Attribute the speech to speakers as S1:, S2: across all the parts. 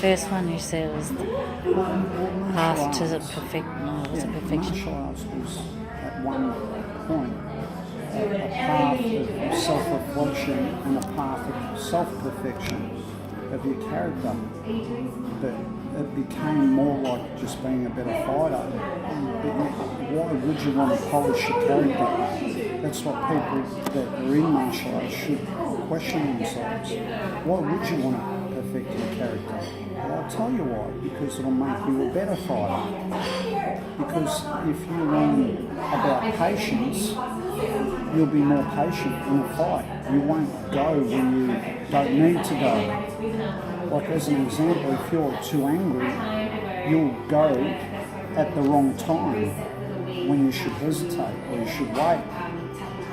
S1: first one you said was the path to the perfection.
S2: Martial arts was at one point a path of self-reflection and a path of self-perfection of your character. But it became more like just being a better fighter. But why would you want to polish your character? That's what people that are in martial arts should question themselves. Why would you want to perfect your character? Well, I'll tell you why. Because it'll make you a better fighter. Because if you learn about patience, you'll be more patient in a fight. You won't go when you don't need to go. Like as an example, if you're too angry, you'll go at the wrong time when you should hesitate or you should wait.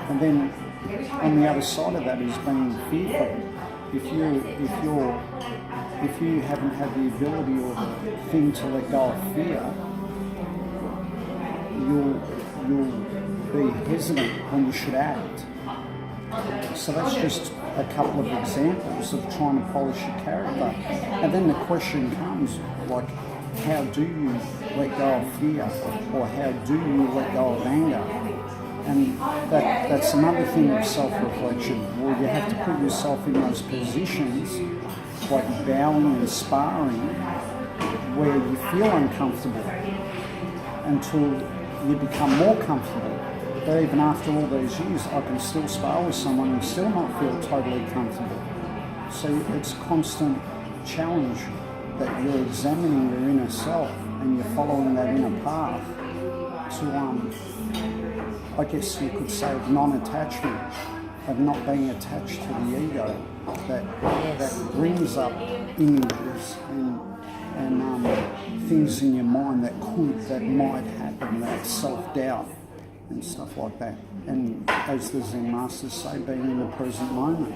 S2: And then on the other side of that is being fearful. If you haven't had the ability or the thing to let go of fear, you'll be hesitant when you should act. So that's just a couple of examples of trying to polish your character. And then the question comes, like, how do you let go of fear? Or how do you let go of anger? And that's another thing of self-reflection. Well, you have to put yourself in those positions, like bowing and sparring, where you feel uncomfortable until you become more comfortable. But even after all these years, I can still spar with someone and still not feel totally comfortable. So it's constant challenge that you're examining your inner self and you're following that inner path to, I guess you could say, non-attachment, of not being attached to the ego that brings up images and things in your mind that might happen, that self-doubt and stuff like that. And as the Zen masters say, being in the present moment.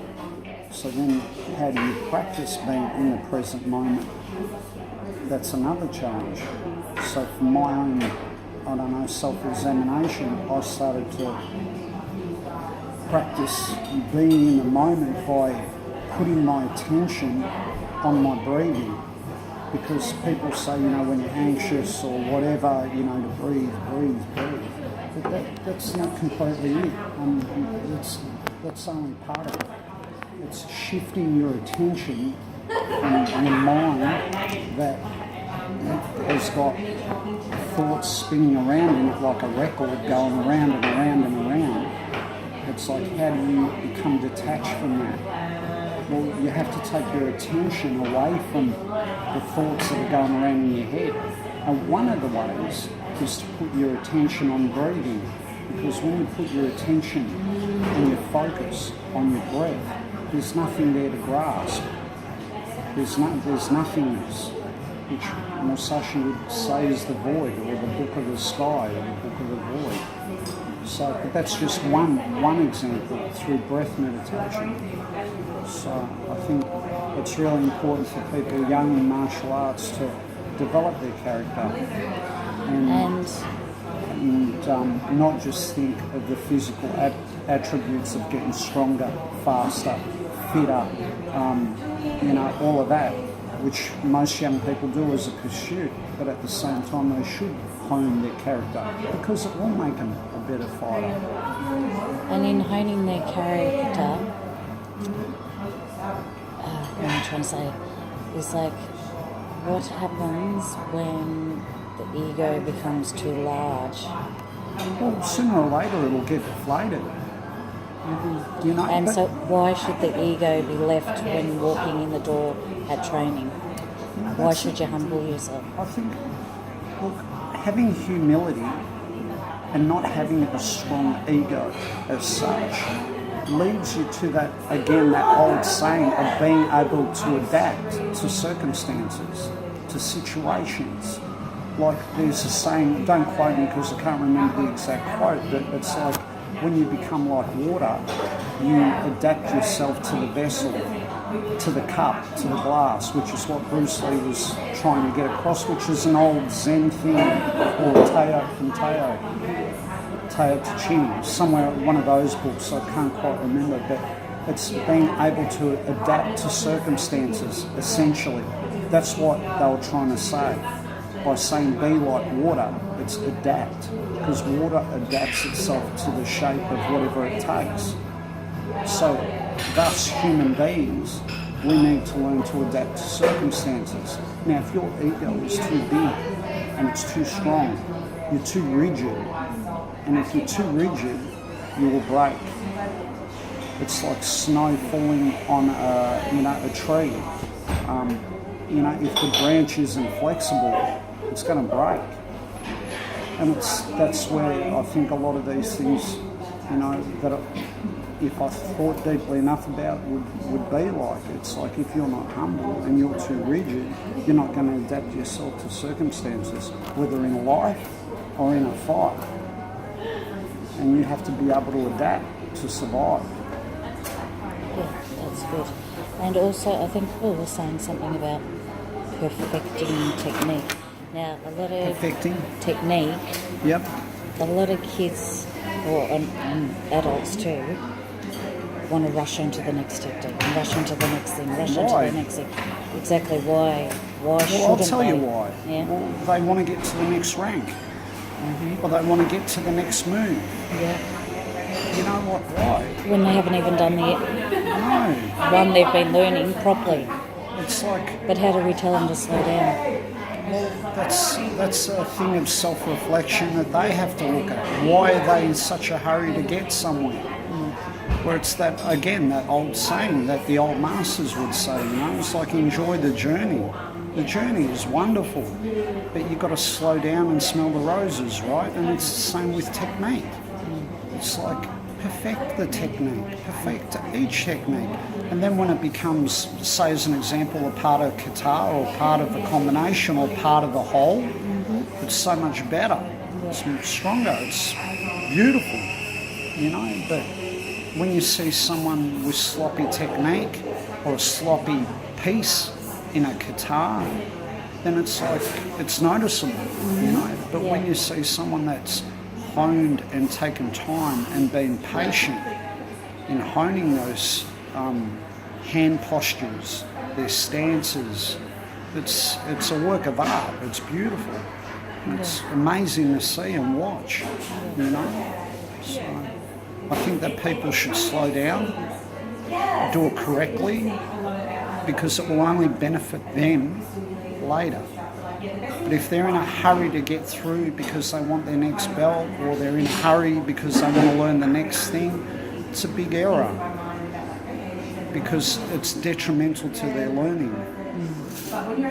S2: So then how do you practice being in the present moment? That's another challenge. So for my own, self-examination, I started to practice being in the moment by putting my attention on my breathing. Because people say, when you're anxious or whatever, to breathe. But that's not completely it. That's only part of it. It's shifting your attention from your mind that has got thoughts spinning around in it like a record going around and around and around. It's like, how do you become detached from that? Well, you have to take your attention away from the thoughts that are going around in your head. And one of the ways is to put your attention on breathing, because when you put your attention and your focus on your breath, there's nothing there to grasp. There's nothingness, which Musashi would say is the void, or the book of the sky, or the book of the void. So, but that's just one example through breath meditation. So I think it's really important for people young in martial arts to develop their character and not just think of the physical attributes of getting stronger, faster, fitter, all of that, which most young people do as a pursuit, but at the same time they should hone their character because it will make them a better fighter.
S1: And in honing their character, what I'm trying to say is like, what happens when the ego becomes too large?
S2: Well, sooner or later it'll get deflated.
S1: And so why should the ego be left when walking in the door at training? Why should you humble yourself?
S2: I think, look, having humility and not having a strong ego as such leads you to that, again, that old saying of being able to adapt to circumstances, to situations. Like there's a saying, don't quote me because I can't remember the exact quote, but it's like, when you become like water, you adapt yourself to the vessel, to the cup, to the glass, which is what Bruce Lee was trying to get across, which is an old Zen thing, or Tao Te Ching, somewhere one of those books, I can't quite remember, but it's being able to adapt to circumstances, essentially. That's what they were trying to say. By saying be like water, it's adapt. Because water adapts itself to the shape of whatever it takes. So, thus, human beings, we need to learn to adapt to circumstances. Now, if your ego is too big and it's too strong, you're too rigid. And if you're too rigid, you will break. It's like snow falling on a tree. If the branch isn't flexible, it's going to break. And that's where I think a lot of these things, that if I thought deeply enough about would be like. It's like if you're not humble and you're too rigid, you're not going to adapt yourself to circumstances, whether in life or in a fight. And you have to be able to adapt to survive.
S1: Yeah, that's good. And also, I think Paul was saying something about perfecting technique. Now, a lot of
S2: Perfecting
S1: technique.
S2: Yep.
S1: A lot of kids, and adults too, want to rush into the next technique, and rush into the next thing, rush into the next thing. Exactly why? Why shouldn't they?
S2: Well, I'll tell you why.
S1: Yeah.
S2: Well, they want to get to the next rank. Or they want to get to the next move.
S1: Yeah.
S2: You know what? Why?
S1: When they haven't even done the one they've been learning properly.
S2: It's like.
S1: But how do we tell them to slow down?
S2: Well, that's a thing of self-reflection that they have to look at. Why are they in such a hurry to get somewhere? Where it's that old saying that the old masters would say, it's like enjoy the journey. The journey is wonderful, but you've got to slow down and smell the roses, right? And it's the same with technique. It's like perfect the technique, perfect each technique. And then when it becomes, say as an example, a part of guitar or part of a combination or part of the whole, it's so much better. It's much stronger. It's beautiful, But when you see someone with sloppy technique or a sloppy piece in a guitar, then it's like, it's noticeable, But when you see someone that's honed and taken time and been patient in honing those hand postures, their stances, it's a work of art. It's beautiful. It's amazing to see and watch, So I think that people should slow down, do it correctly, because it will only benefit them later. But if they're in a hurry to get through because they want their next belt, or they're in a hurry because they want to learn the next thing, it's a big error, because it's detrimental to their learning.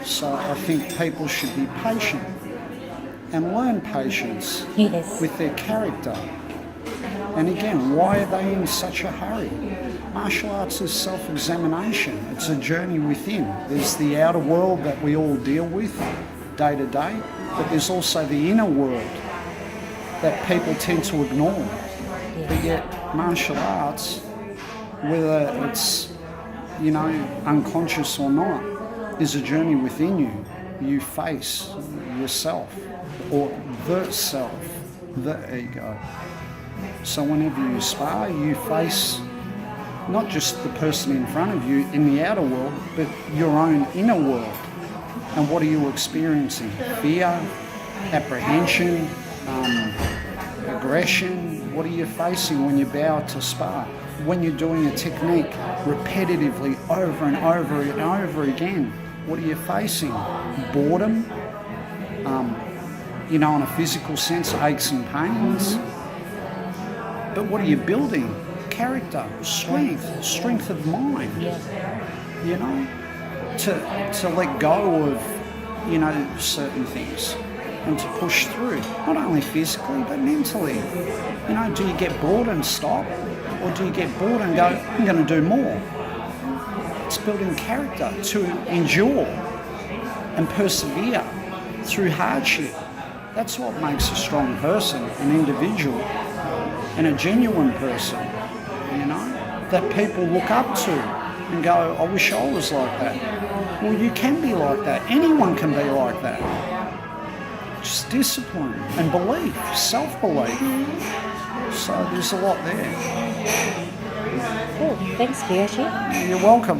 S2: So I think people should be patient and learn patience with their character. And again, why are they in such a hurry? Martial arts is self-examination. It's a journey within. There's the outer world that we all deal with day to day, but there's also the inner world that people tend to ignore. But yet, martial arts, whether it's, unconscious or not, is a journey within you. You face yourself, or the self, the ego. So whenever you spar, you face not just the person in front of you in the outer world, but your own inner world. And what are you experiencing? Fear, apprehension, aggression. What are you facing when you bow to spar? When you're doing a technique repetitively over and over and over again, what are you facing? Boredom, on a physical sense, aches and pains. But what are you building? Character, strength of mind. To let go of, certain things and to push through, not only physically but mentally. Do you get bored and stop, or do you get bored and go, I'm going to do more? It's building character to endure and persevere through hardship. That's what makes a strong person, an individual, and a genuine person, that people look up to and go, I wish I was like that. Well, you can be like that. Anyone can be like that. Just discipline and belief, self-belief. So there's a lot there.
S1: Cool. Thanks, Kiyoshi.
S2: You're welcome.